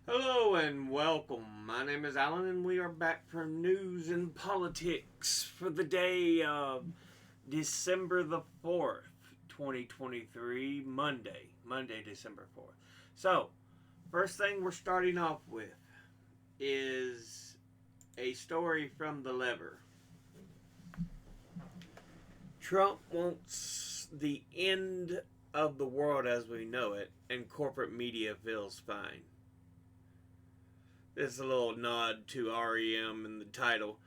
Hello and welcome. My name is Alan, and we are back for news and politics for the day of December the 4th, 2023, Monday, December 4th. So, first thing we're starting off with is a story from The Lever. Trump wants the end of the world as we know it, and corporate media feels fine. This is a little nod to REM in the title.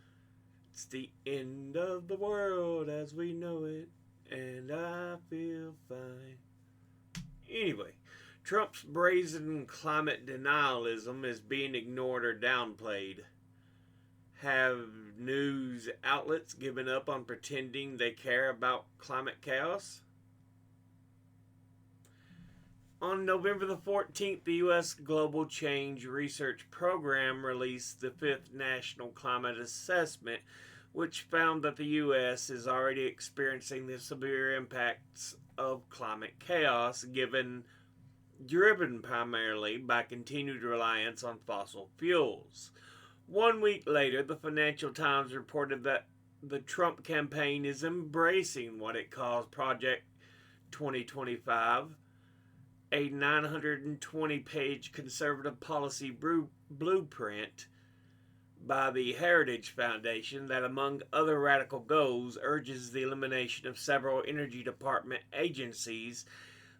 It's the end of the world as we know it, and I feel fine. Anyway, Trump's brazen climate denialism is being ignored or downplayed. Have news outlets given up on pretending they care about climate chaos? On November the 14th, the U.S. Global Change Research Program released the fifth National Climate Assessment, which found that the U.S. is already experiencing the severe impacts of climate chaos, driven primarily by continued reliance on fossil fuels. 1 week later, the Financial Times reported that the Trump campaign is embracing what it calls Project 2025, a 920-page conservative policy blueprint by the Heritage Foundation that, among other radical goals, urges the elimination of several Energy Department agencies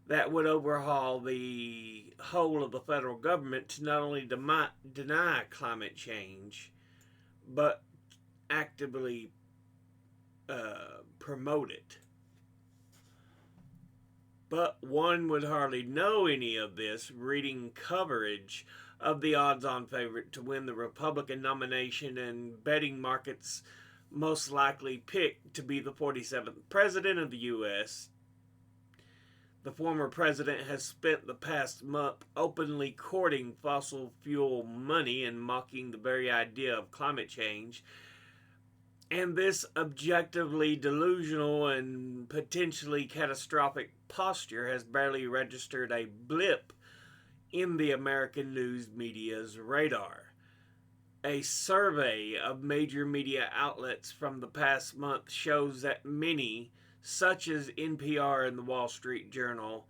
that would overhaul the whole of the federal government to not only deny climate change, but actively promote it. But one would hardly know any of this reading coverage of the odds on favorite to win the Republican nomination and betting markets most likely picked to be the 47th president of the U.S. The former president has spent the past month openly courting fossil fuel money and mocking the very idea of climate change. And this objectively delusional and potentially catastrophic posture has barely registered a blip in the American news media's radar. A survey of major media outlets from the past month shows that many, such as NPR and the Wall Street Journal,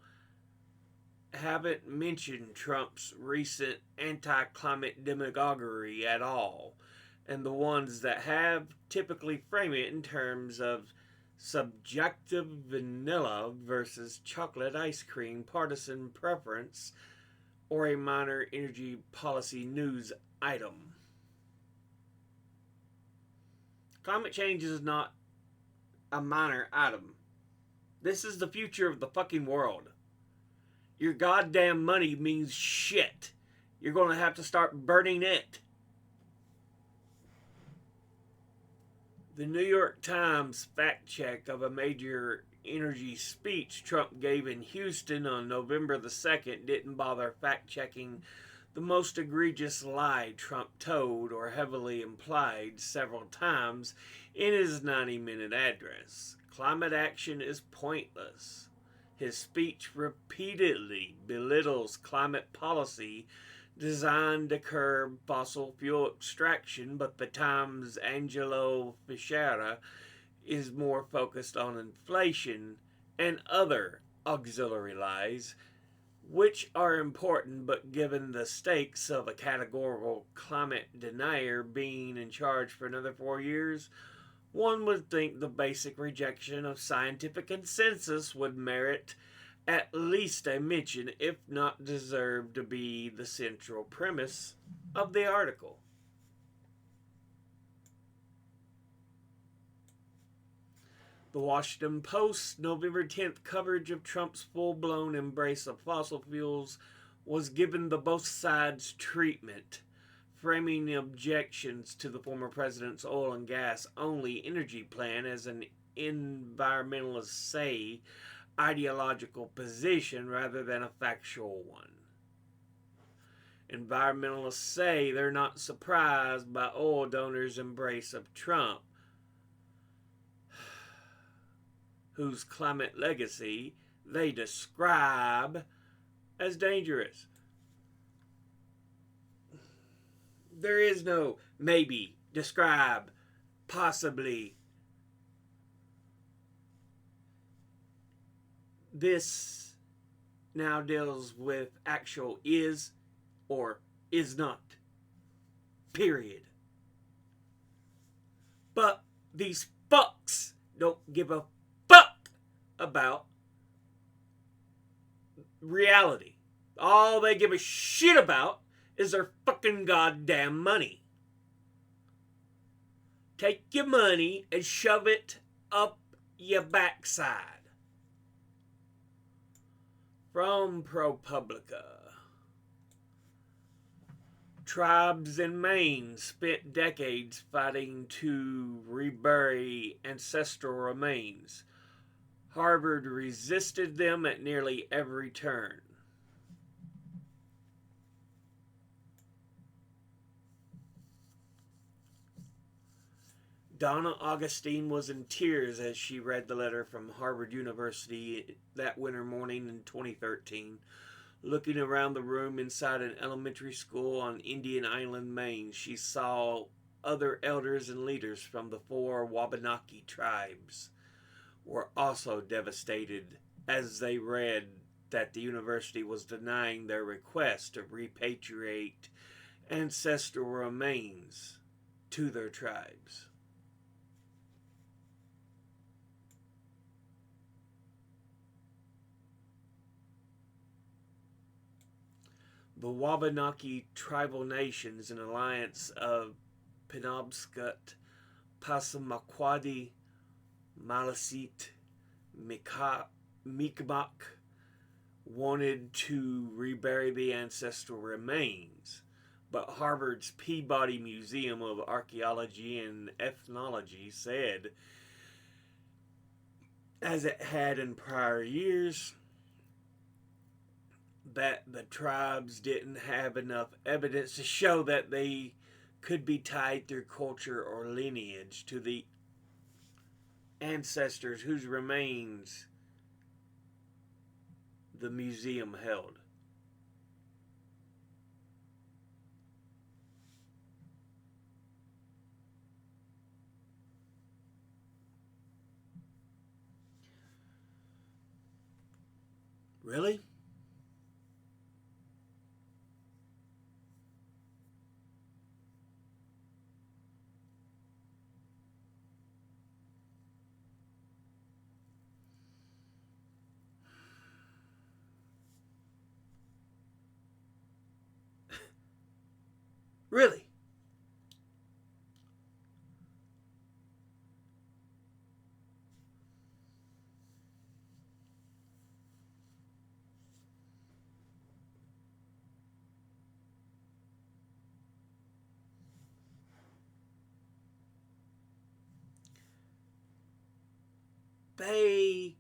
haven't mentioned Trump's recent anti climate demagoguery at all, and the ones that have typically frame it in terms of subjective vanilla versus chocolate ice cream partisan preference or a minor energy policy news item. Climate change is not a minor item. This is the future of the fucking world. Your goddamn money means shit. You're going to have to start burning it. The New York Times fact check of a major energy speech Trump gave in Houston on November the 2nd didn't bother fact checking the most egregious lie Trump told or heavily implied several times in his 90-minute address. Climate action is pointless. His speech repeatedly belittles climate policy designed to curb fossil fuel extraction, but the Times' Angelo Fischera is more focused on inflation and other auxiliary lies, which are important, but given the stakes of a categorical climate denier being in charge for another 4 years, one would think the basic rejection of scientific consensus would merit at least a mention, if not deserve to be the central premise of the article. The Washington Post's November 10th coverage of Trump's full-blown embrace of fossil fuels was given the both sides treatment, framing the objections to the former president's oil and gas only energy plan as an environmentalists say ideological position rather than a factual one. Environmentalists say they're not surprised by oil donors' embrace of Trump, whose climate legacy they describe as dangerous. There is no maybe, describe, possibly. This now deals with actual is or is not. Period. But these fucks don't give a fuck about reality. All they give a shit about is their fucking goddamn money. Take your money and shove it up your backside. From ProPublica. Tribes in Maine spent decades fighting to rebury ancestral remains. Harvard resisted them at nearly every turn. Donna Augustine was in tears as she read the letter from Harvard University that winter morning in 2013. Looking around the room inside an elementary school on Indian Island, Maine, she saw other elders and leaders from the 4 Wabanaki tribes were also devastated as they read that the university was denying their request to repatriate ancestral remains to their tribes. The Wabanaki tribal nations, an alliance of Penobscot, Passamaquoddy, Maliseet, Mi'kmaq, wanted to rebury the ancestral remains, but Harvard's Peabody Museum of Archaeology and Ethnology said, as it had in prior years, that the tribes didn't have enough evidence to show that they could be tied through culture or lineage to the ancestors whose remains the museum held. Really? Really? They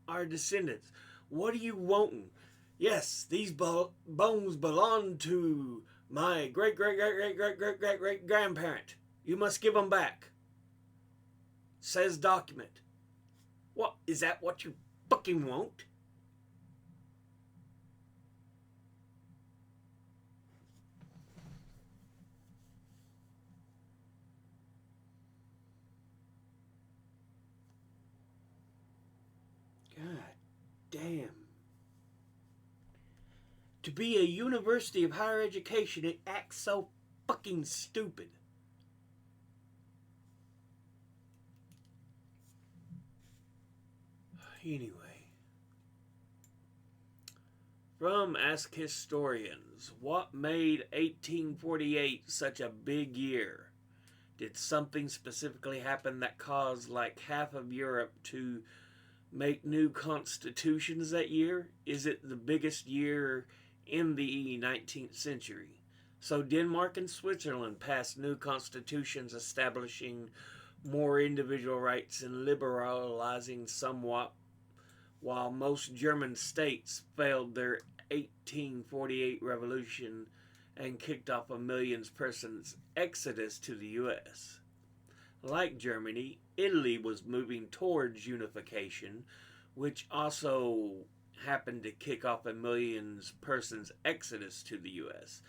are descendants. What are you wanting? Yes, these bones belong to my great great great great great great great great grandparent. You must give them back. Says document. What is that? What you fucking want? God damn. To be a university of higher education, it acts so fucking stupid. Anyway, from Ask Historians, what made 1848 such a big year? Did something specifically happen that caused like half of Europe to make new constitutions that year? Is it the biggest year in the 19th century? So Denmark and Switzerland passed new constitutions establishing more individual rights and liberalizing somewhat, while most German states failed their 1848 revolution and kicked off a million persons exodus to the US. Like Germany, Italy was moving towards unification, which also happened to kick off a million persons exodus to the US.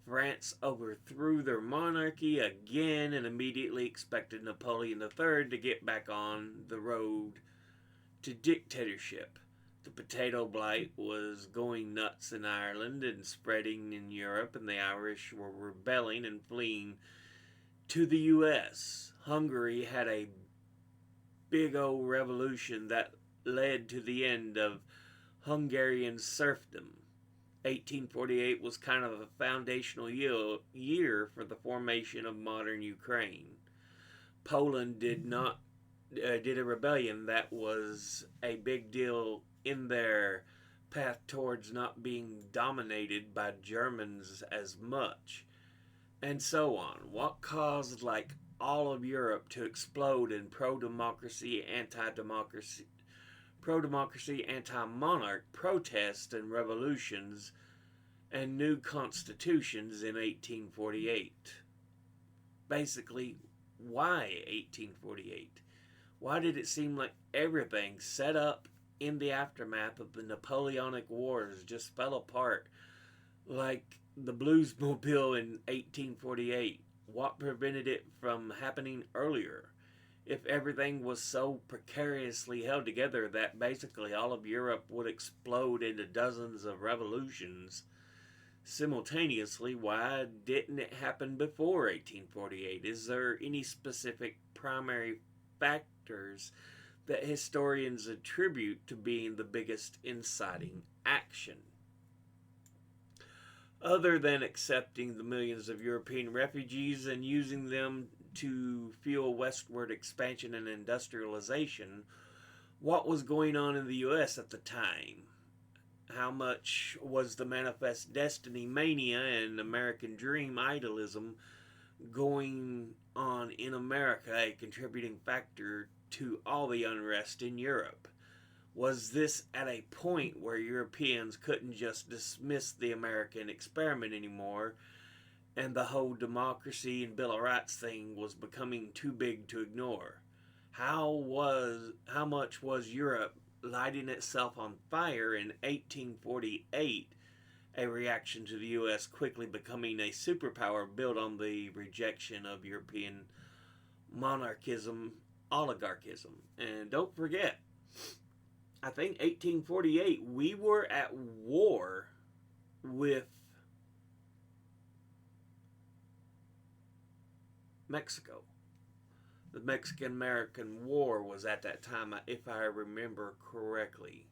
France overthrew their monarchy again and immediately expected Napoleon III to get back on the road to dictatorship. The potato blight was going nuts in Ireland and spreading in Europe, and the Irish were rebelling and fleeing to the U.S. Hungary had a big old revolution that led to the end of Hungarian serfdom. 1848 was kind of a foundational year for the formation of modern Ukraine. Poland did a rebellion that was a big deal in their path towards not being dominated by Germans as much, and so on. What caused all of Europe to explode in pro-democracy, anti-monarch protests and revolutions and new constitutions in 1848? Basically, why 1848? Why did it seem like everything set up in the aftermath of the Napoleonic Wars just fell apart like the Bluesmobile in 1848? What prevented it from happening earlier? If everything was so precariously held together that basically all of Europe would explode into dozens of revolutions simultaneously, why didn't it happen before 1848? Is there any specific primary factors that historians attribute to being the biggest inciting action? Other than accepting the millions of European refugees and using them to fuel westward expansion and industrialization, what was going on in the U.S. at the time? How much was the manifest destiny mania and American dream idealism going on in America a contributing factor to all the unrest in Europe? Was this at a point where Europeans couldn't just dismiss the American experiment anymore, and the whole democracy and Bill of Rights thing was becoming too big to ignore? How much was Europe lighting itself on fire in 1848, a reaction to the U.S. quickly becoming a superpower built on the rejection of European monarchism, oligarchism? And don't forget, I think 1848, we were at war with Mexico. The Mexican-American War was at that time, if I remember correctly.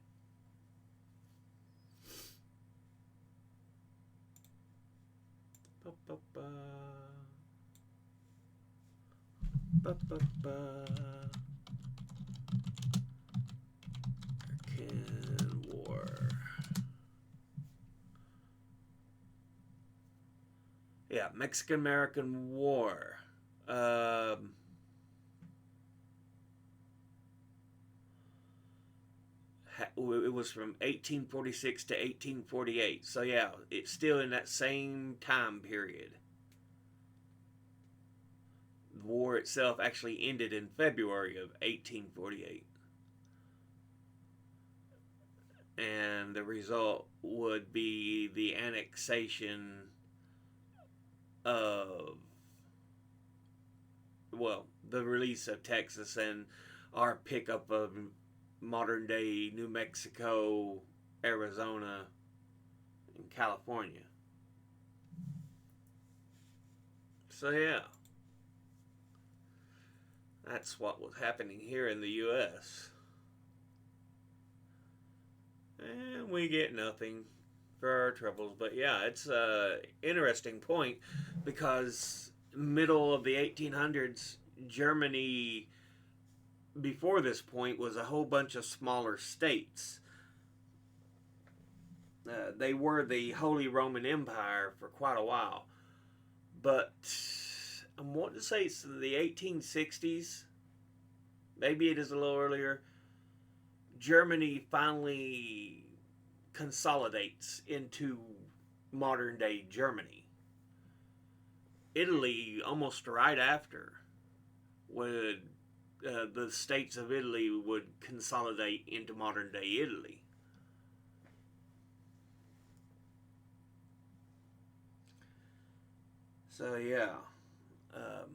American War. Yeah, Mexican-American War. It was from 1846 to 1848. So yeah, it's still in that same time period. The war itself actually ended in February of 1848. And the result would be the annexation of, well, the release of Texas and our pickup of modern day New Mexico, Arizona, and California. So yeah, that's what was happening here in the U.S. And we get nothing for our troubles. But yeah, it's an interesting point because middle of the 1800s, Germany, before this point, was a whole bunch of smaller states. They were the Holy Roman Empire for quite a while. But I want to say it's in the 1860s. Maybe it is a little earlier. Germany finally consolidates into modern day Germany. Italy, almost right after, would the states of Italy would consolidate into modern day Italy. So yeah, um,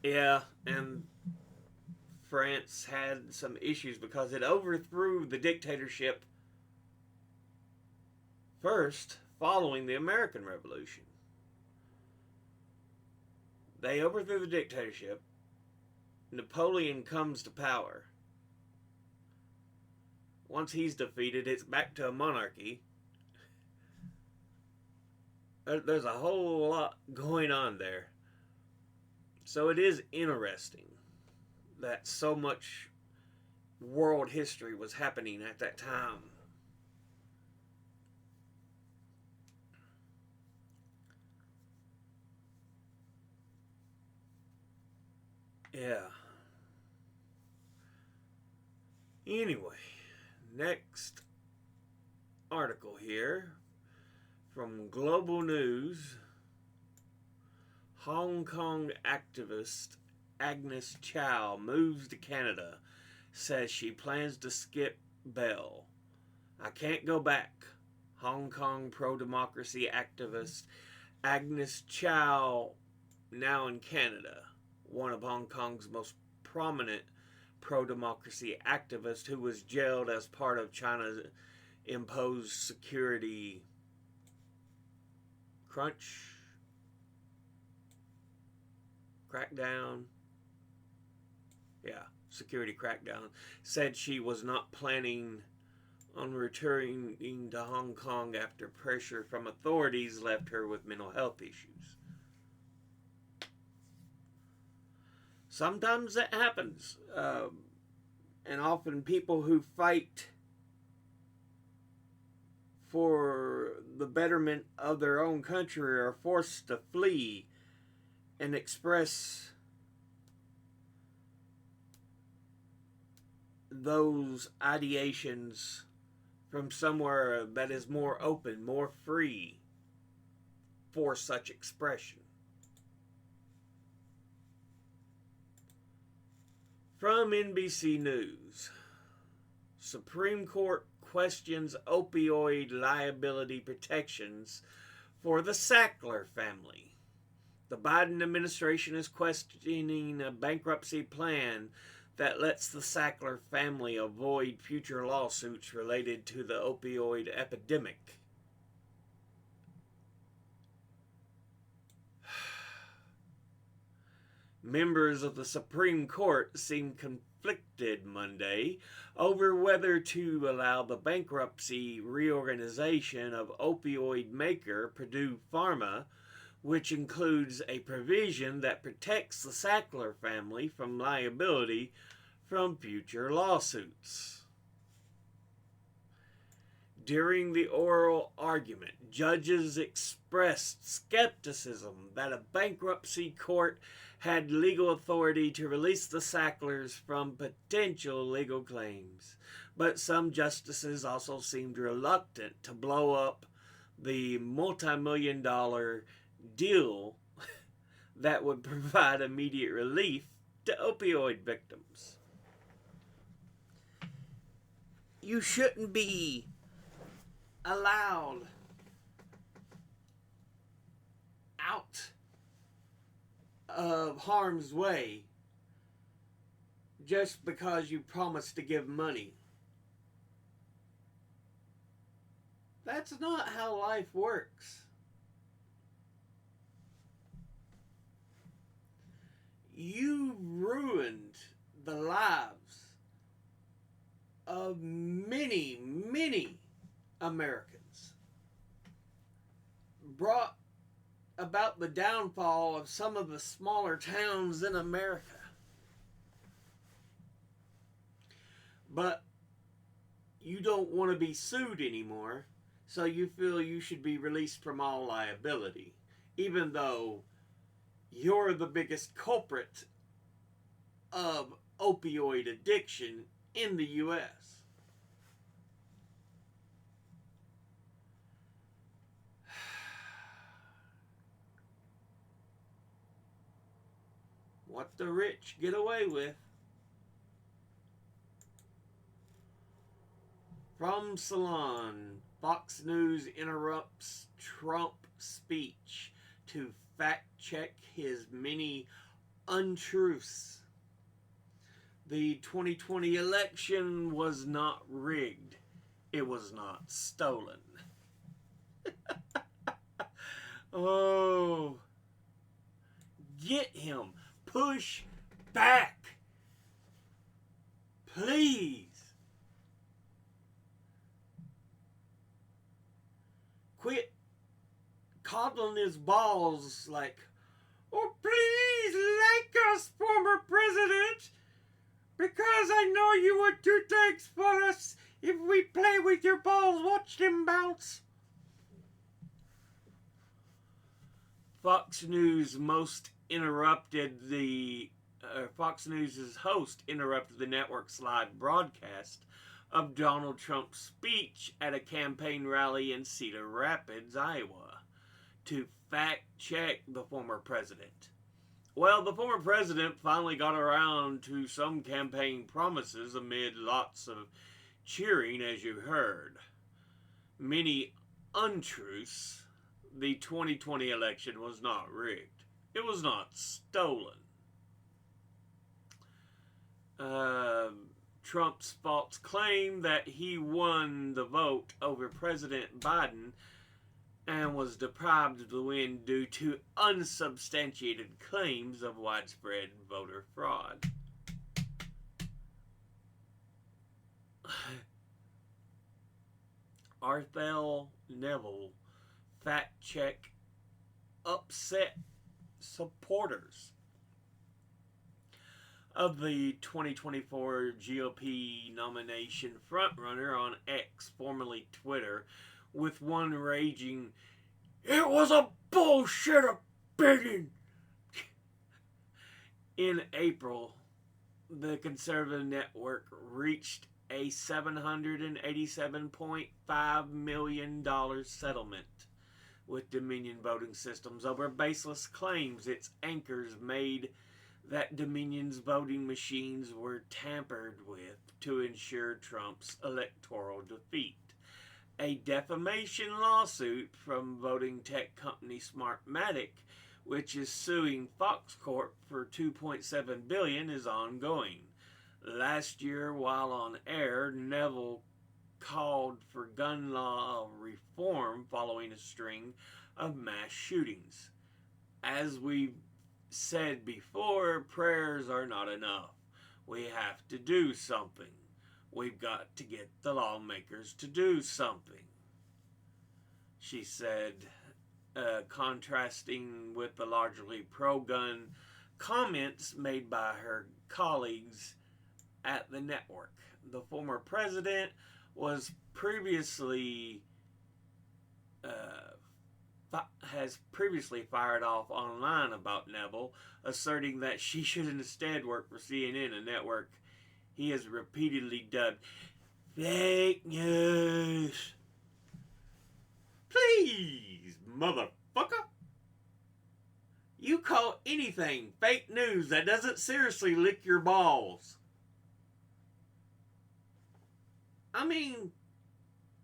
yeah, and France had some issues because it overthrew the dictatorship first following the American Revolution. They overthrew the dictatorship. Napoleon comes to power. Once he's defeated, it's back to a monarchy. There's a whole lot going on there. So it is interesting that so much world history was happening at that time. Yeah. Anyway, next article here from Global News. Hong Kong activist Agnes Chow moves to Canada, says she plans to skip bail. I can't go back. Hong Kong pro democracy activist Agnes Chow, now in Canada, one of Hong Kong's most prominent pro democracy activists who was jailed as part of China's imposed security crunch, crackdown. Yeah, security crackdown. Said she was not planning on returning to Hong Kong after pressure from authorities left her with mental health issues. Sometimes that happens. And often people who fight for the betterment of their own country are forced to flee and express those ideations from somewhere that is more open, more free for such expression. From NBC News, Supreme Court questions opioid liability protections for the Sackler family. The Biden administration is questioning a bankruptcy plan that lets the Sackler family avoid future lawsuits related to the opioid epidemic. Members of the Supreme Court seemed conflicted Monday over whether to allow the bankruptcy reorganization of opioid maker Purdue Pharma, which includes a provision that protects the Sackler family from liability from future lawsuits. During the oral argument, judges expressed skepticism that a bankruptcy court had legal authority to release the Sacklers from potential legal claims. But some justices also seemed reluctant to blow up the multi-million-dollar deal that would provide immediate relief to opioid victims. You shouldn't be allowed out of harm's way just because you promised to give money. That's not how life works. You ruined the lives of many, many Americans. Brought about the downfall of some of the smaller towns in America. But you don't want to be sued anymore, so you feel you should be released from all liability, even though you're the biggest culprit of opioid addiction in the U.S. what the rich get away with. From Salon, Fox News interrupts Trump speech to fact check his many untruths. The 2020 election was not rigged. It was not stolen. Oh, get him. Push back. Please. Quit coddling his balls like, oh, please like us, former president, because I know you would do things for us if we play with your balls. Watch them bounce. Fox News host interrupted the network's live broadcast of Donald Trump's speech at a campaign rally in Cedar Rapids, Iowa, to fact check the former president. Well, the former president finally got around to some campaign promises amid lots of cheering, as you heard. Many untruths. The 2020 election was not rigged. It was not stolen. Trump's false claim that he won the vote over President Biden and was deprived of the win due to unsubstantiated claims of widespread voter fraud. Arthel Neville fact check upset supporters of the 2024 GOP nomination frontrunner on X, formerly Twitter, with one raging, "It was a bullshit bidding." In April, the conservative network reached a $787.5 million settlement with Dominion Voting Systems over baseless claims its anchors made that Dominion's voting machines were tampered with to ensure Trump's electoral defeat. A defamation lawsuit from voting tech company Smartmatic, which is suing Fox Corp for $2.7 billion, is ongoing. Last year, while on air, Neville called for gun law reform following a string of mass shootings. As we've said before, prayers are not enough. We have to do something. We've got to get the lawmakers to do something, she said, contrasting with the largely pro-gun comments made by her colleagues at the network. The former president was previously has previously fired off online about Neville, asserting that she should instead work for CNN, a network he has repeatedly dubbed fake news. Please, motherfucker. You call anything fake news that doesn't seriously lick your balls. I mean,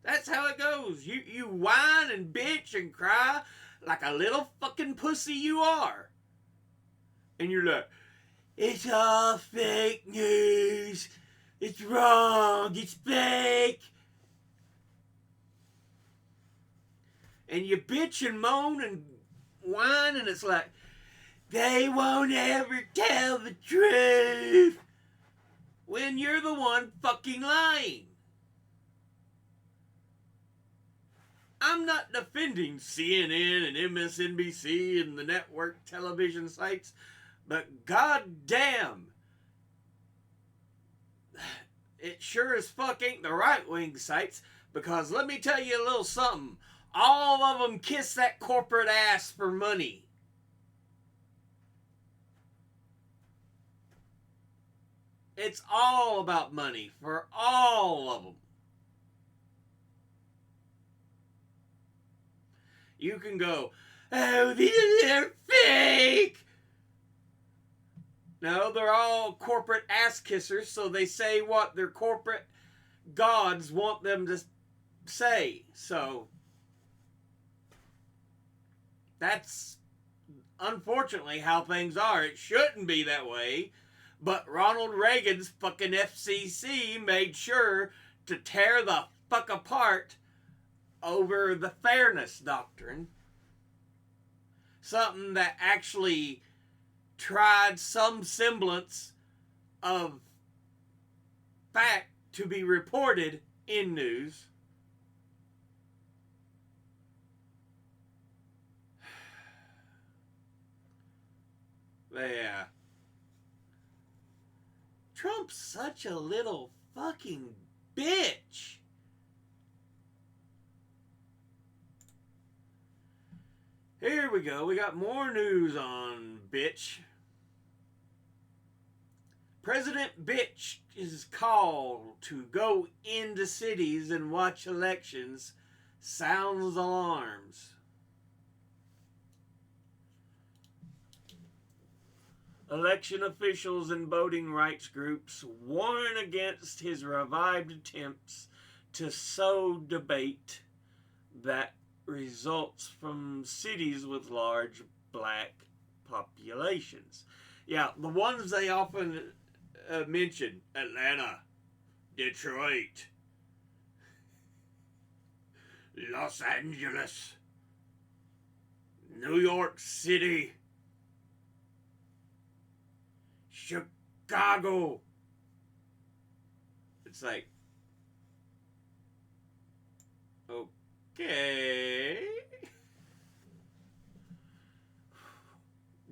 that's how it goes. You whine and bitch and cry like a little fucking pussy you are. And you're like, it's all fake news. It's wrong. It's fake. And you bitch and moan and whine, and it's like, they won't ever tell the truth. When you're the one fucking lying. I'm not defending CNN and MSNBC and the network television sites, but goddamn, it sure as fuck ain't the right-wing sites, because let me tell you a little something. All of them kiss that corporate ass for money. It's all about money for all of them. You can go, oh, these are fake. No, they're all corporate ass kissers, so they say what their corporate gods want them to say. So that's unfortunately how things are. It shouldn't be that way, but Ronald Reagan's fucking FCC made sure to tear the fuck apart over the fairness doctrine. Something that actually tried some semblance of fact to be reported in news. Yeah. Trump's such a little fucking bitch. Here we go. We got more news on bitch. President Bitch's call to go into cities and watch elections sounds alarms. Election officials and voting rights groups warn against his revived attempts to sow debate that results from cities with large black populations. Yeah, the ones they often mention: Atlanta, Detroit, Los Angeles, New York City, Chicago. It's like, okay.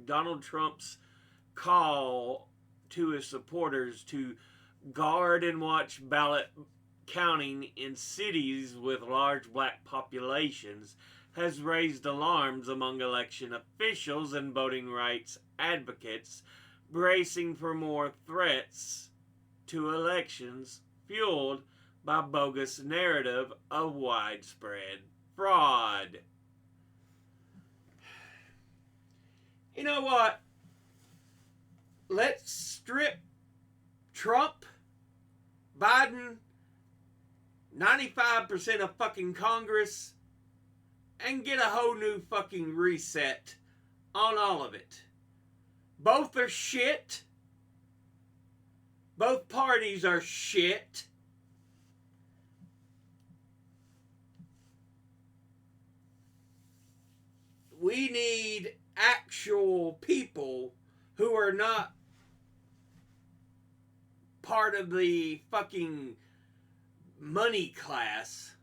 Donald Trump's call to his supporters to guard and watch ballot counting in cities with large black populations has raised alarms among election officials and voting rights advocates, bracing for more threats to elections fueled by bogus narrative of widespread fraud. You know what? Let's strip Trump, Biden, 95% of fucking Congress, and get a whole new fucking reset on all of it. Both are shit. Both parties are shit. We need actual people who are not part of the fucking money class.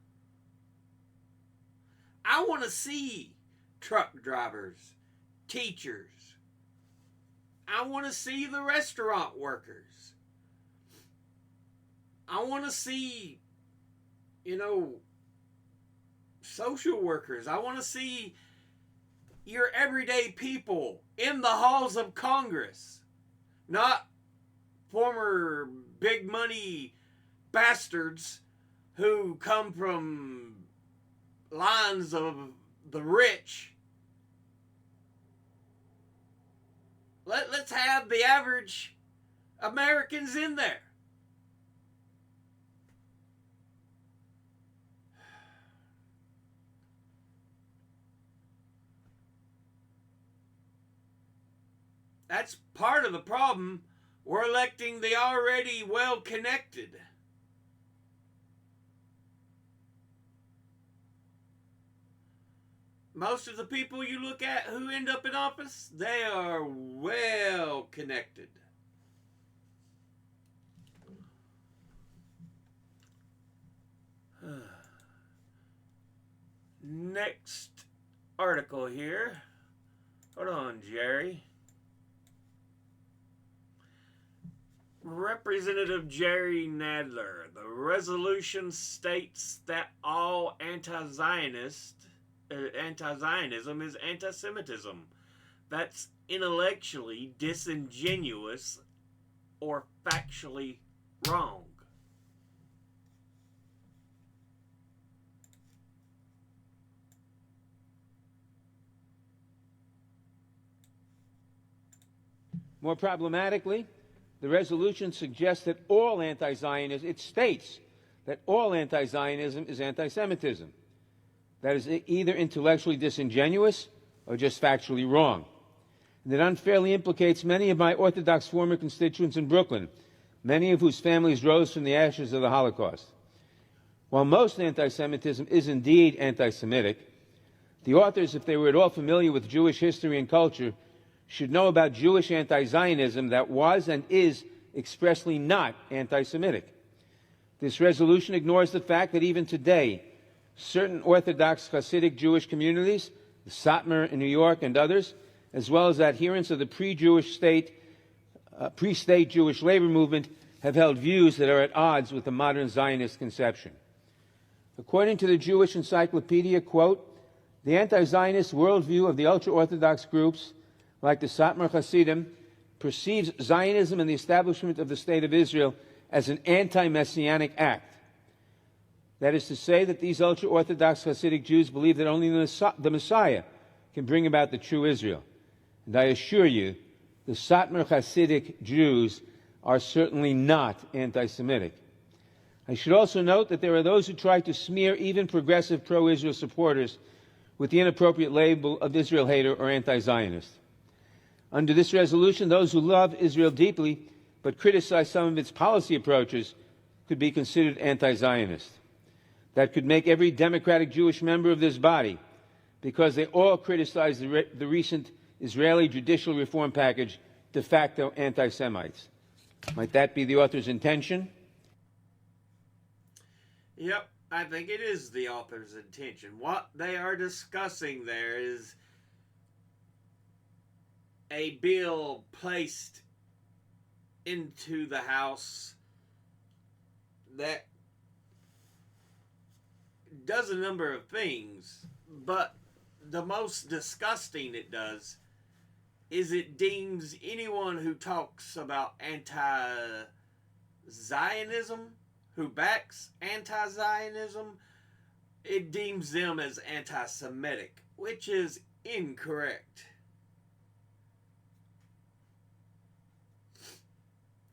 I want to see truck drivers, teachers. I want to see the restaurant workers. I want to see, social workers. I want to see your everyday people in the halls of Congress, not former big money bastards who come from lines of the rich. Let's have the average Americans in there. That's part of the problem. We're electing the already well-connected. Most of the people you look at who end up in office, they are well connected. Next article here. Hold on, Jerry. Representative Jerry Nadler. The resolution states that all anti-Zionism is anti-Semitism. That's intellectually disingenuous or factually wrong. More problematically, the resolution suggests that all anti-Zionism, it states that all anti-Zionism is anti-Semitism. That is either intellectually disingenuous or just factually wrong. And it unfairly implicates many of my Orthodox former constituents in Brooklyn, many of whose families rose from the ashes of the Holocaust. While most anti-Semitism is indeed anti-Semitic, the authors, if they were at all familiar with Jewish history and culture, should know about Jewish anti-Zionism that was and is expressly not anti-Semitic. This resolution ignores the fact that even today, certain Orthodox Hasidic Jewish communities, the Satmar in New York and others, as well as adherents of the pre-Jewish state, pre-state Jewish labor movement, have held views that are at odds with the modern Zionist conception. According to the Jewish Encyclopedia, quote, the anti-Zionist worldview of the ultra-Orthodox groups, like the Satmar Hasidim, perceives Zionism and the establishment of the State of Israel as an anti-Messianic act. That is to say that these ultra-Orthodox Hasidic Jews believe that only the Messiah can bring about the true Israel. And I assure you, the Satmar Hasidic Jews are certainly not anti-Semitic. I should also note that there are those who try to smear even progressive pro-Israel supporters with the inappropriate label of Israel hater or anti-Zionist. Under this resolution, those who love Israel deeply but criticize some of its policy approaches could be considered anti-Zionist. That could make every democratic Jewish member of this body, because they all criticize the recent Israeli judicial reform package, de facto anti-Semites. Might that be the author's intention? Yep, I think it is the author's intention. What they are discussing there is a bill placed into the House that does a number of things, but the most disgusting it does is it deems anyone who talks about anti-Zionism, who backs anti-Zionism, it deems them as anti-Semitic, which is incorrect.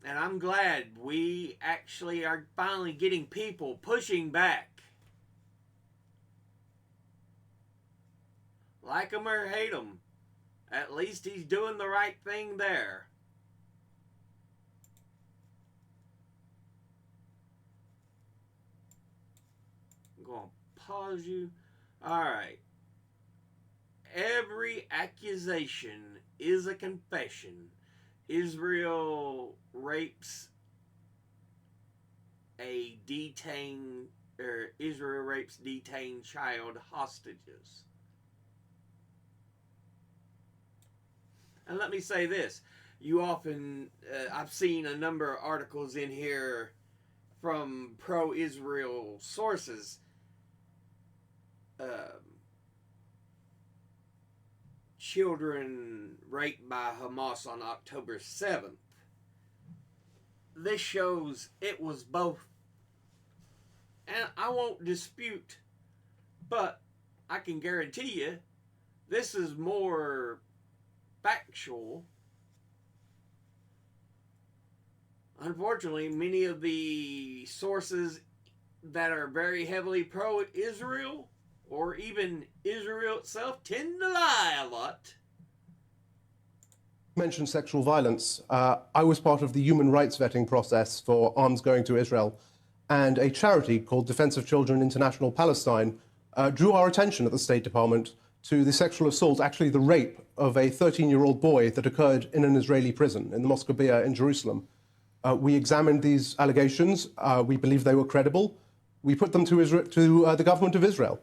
And I'm glad we actually are finally getting people pushing back. Like him or hate him, at least he's doing the right thing there. I'm going to pause you. Alright. Every accusation is a confession. Israel rapes Israel rapes detained child hostages. And let me say this. You often, I've seen a number of articles in here from pro-Israel sources. Children raped by Hamas on October 7th. This shows it was both. And I won't dispute, but I can guarantee you this is more factual. Unfortunately, many of the sources that are very heavily pro-Israel, or even Israel itself, tend to lie a lot. You mentioned sexual violence. I was part of the human rights vetting process for arms going to Israel, and a charity called Defense of Children International Palestine drew our attention at the State Department to the sexual assault, actually the rape, of a 13-year-old boy that occurred in an Israeli prison in the Mosque in Jerusalem. We examined these allegations. We believed they were credible. We put them to the government of Israel.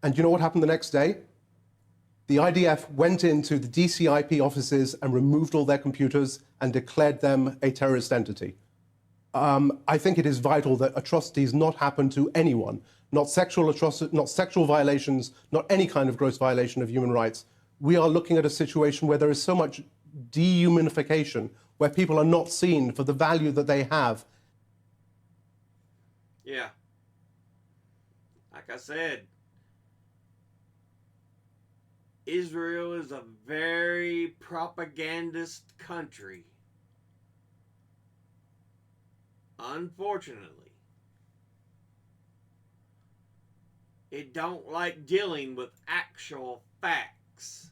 And you know what happened the next day? The IDF went into the DCIP offices and removed all their computers and declared them a terrorist entity. I think it is vital that atrocities not happen to anyone, not sexual violations, not any kind of gross violation of human rights. We are looking at a situation where there is so much dehumanification, where people are not seen for the value that they have. Yeah. Like I said, Israel is a very propagandist country. Unfortunately, it don't like dealing with actual facts.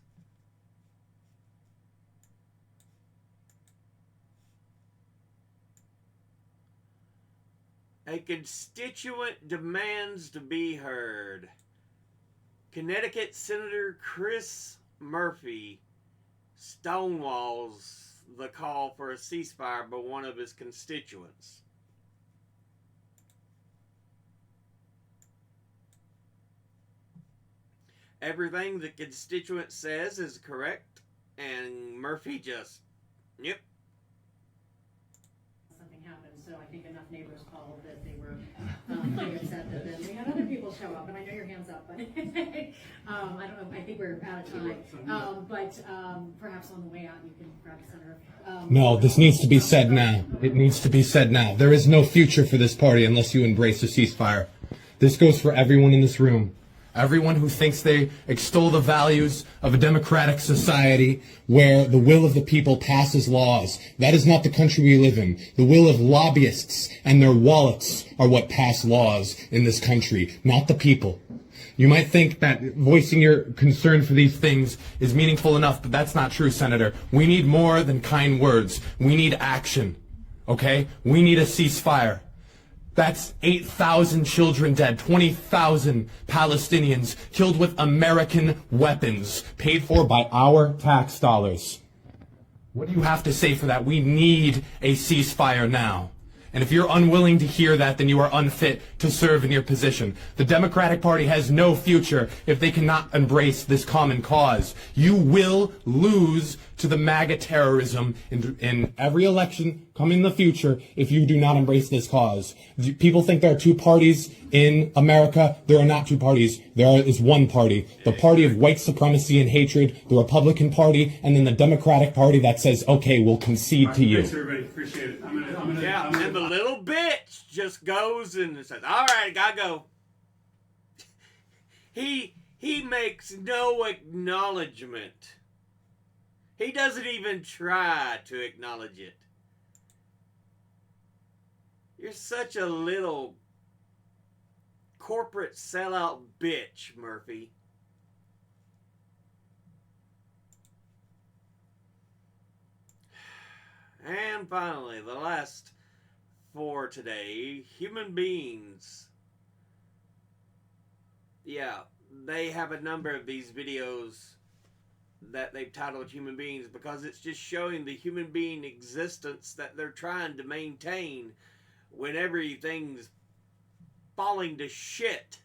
A constituent demands to be heard. Connecticut Senator Chris Murphy stonewalls the call for a ceasefire by one of his constituents. Everything the constituent says is correct, and Murphy just, yep. Something happened, so I think enough neighbors called that they were very upset that then we had other people show up, and I know your hand's up, but I don't know, I think we're out of time. But perhaps on the way out, you can grab the Senator. No, this needs to be said now. It needs to be said now. There is no future for this party unless you embrace a ceasefire. This goes for everyone in this room. Everyone who thinks they extol the values of a democratic society where the will of the people passes laws. That is not the country we live in. The will of lobbyists and their wallets are what pass laws in this country, not the people. You might think that voicing your concern for these things is meaningful enough, but that's not true, Senator. We need more than kind words. We need action, okay? We need a ceasefire. That's 8,000 children dead, 20,000 Palestinians killed with American weapons, paid for by our tax dollars. What do you have to say for that? We need a ceasefire now. And if you're unwilling to hear that, then you are unfit to serve in your position. The Democratic Party has no future if they cannot embrace this common cause. You will lose to the MAGA terrorism in every election coming in the future if you do not embrace this cause. People think there are two parties in America. There are not two parties. There is one party. The party of white supremacy and hatred, the Republican Party, and then the Democratic Party that says, okay, we'll concede to you. Thanks, everybody. Appreciate it. And the little bitch just goes and says, all right, I gotta go. He makes no acknowledgement. He doesn't even try to acknowledge it. You're such a little corporate sellout bitch, Murphy. And finally, the last for today, human beings. Yeah, they have a number of these videos that they've titled Human Beings because it's just showing the human being existence that they're trying to maintain when everything's falling to shit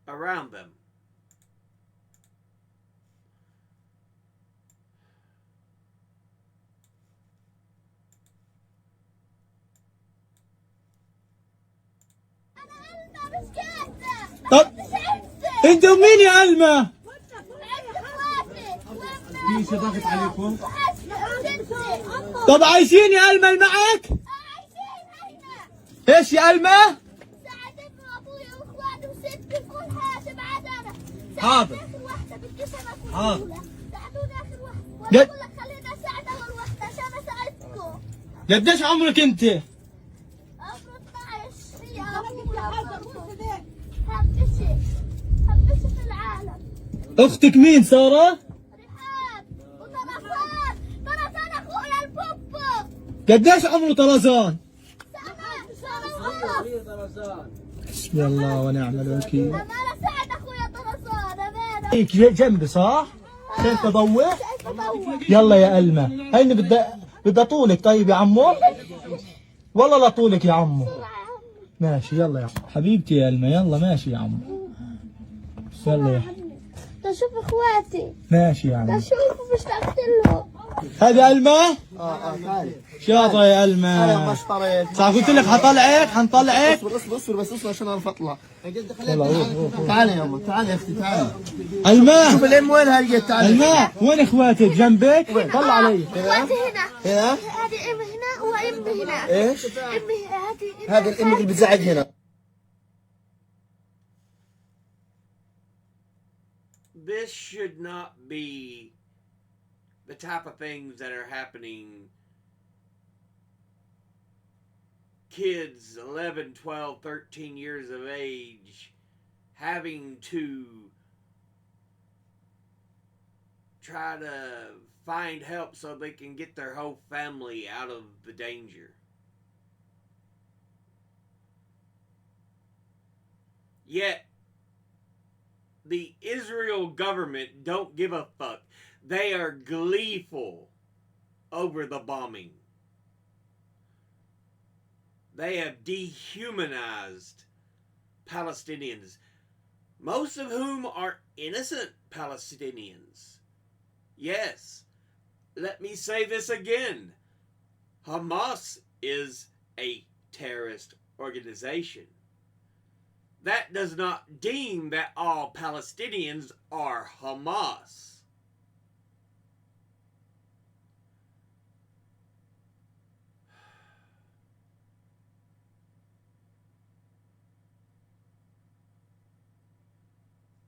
around them. طب انتوا مين يا علمة؟ في صداقة عليكم؟ طب عايشين يا علمة معك؟ ايش يا علمة؟ ساعدني وابوي واخواني وستي وكل حاجة بعد انا. حاضر. حاضر. ساعدوني اخر واحدة. وانا بقول لك خليني اساعد اول واحدة عشان اساعدكم. قديش عمرك انت؟ عمري 12 هي ابوي. حبشي في العالم. اختك مين سارة؟ رحاب وطرزان. طرزان اخويا البوبو. قديش عمره طرزان؟ سنة. حسبي الله ونعم الوكيل. انا اساعد اخويا طرزان امانة. هيك جنبي صح؟ شايفة ضوء؟ يلا يا ألمة هيني بدها طولك طيب يا عمو؟ والله لا طولك يا عمو. ماشي يلا يا عمو حبيبتي يا ألمة يلا ماشي يا عمو يلا يا حبيبي. تشوف اخواتي. ماشي يا عمو. تشوف مش لهم. هذه ألمة؟ تعالي شاطرة يا ألمة. انا ما اشتريت صح قلت لك حنطلعك. اصبر بس عشان اعرف اطلع. يلا روح. تعالي يا امه تعالي يا اختي تعالي. ألمة شوف الام وينها لقيت تعالي. ألمة وين اخواتك جنبك؟ طلع علي. اخواتي هنا. هنا؟ هذه امي هنا وامي هنا. ايش؟ امي هذه هذا الام اللي بتزعج هنا. this should not be the type of things that are happening. Kids 11, 12, 13 years of age having to try to find help so they can get their whole family out of the danger. Yet, the Israel government don't give a fuck. They are gleeful over the bombing. They have dehumanized Palestinians, most of whom are innocent Palestinians. Yes, let me say this again. Hamas is a terrorist organization. That does not deem that all Palestinians are Hamas.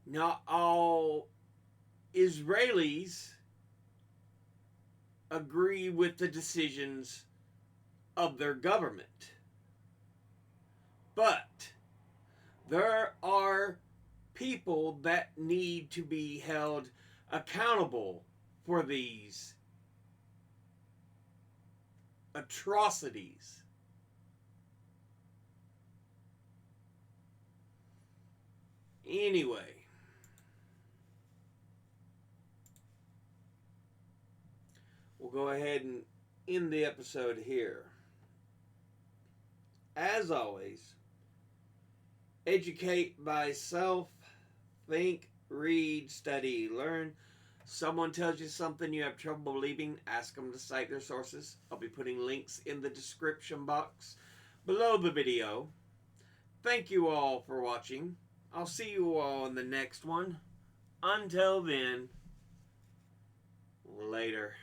Not all Israelis agree with the decisions of their government. But there are people that need to be held accountable for these atrocities. Anyway, we'll go ahead and end the episode here. As always, educate by self, think, read, study, learn. Someone tells you something you have trouble believing, ask them to cite their sources. I'll be putting links in the description box below the video. Thank you all for watching. I'll see you all in the next one. Until then, later.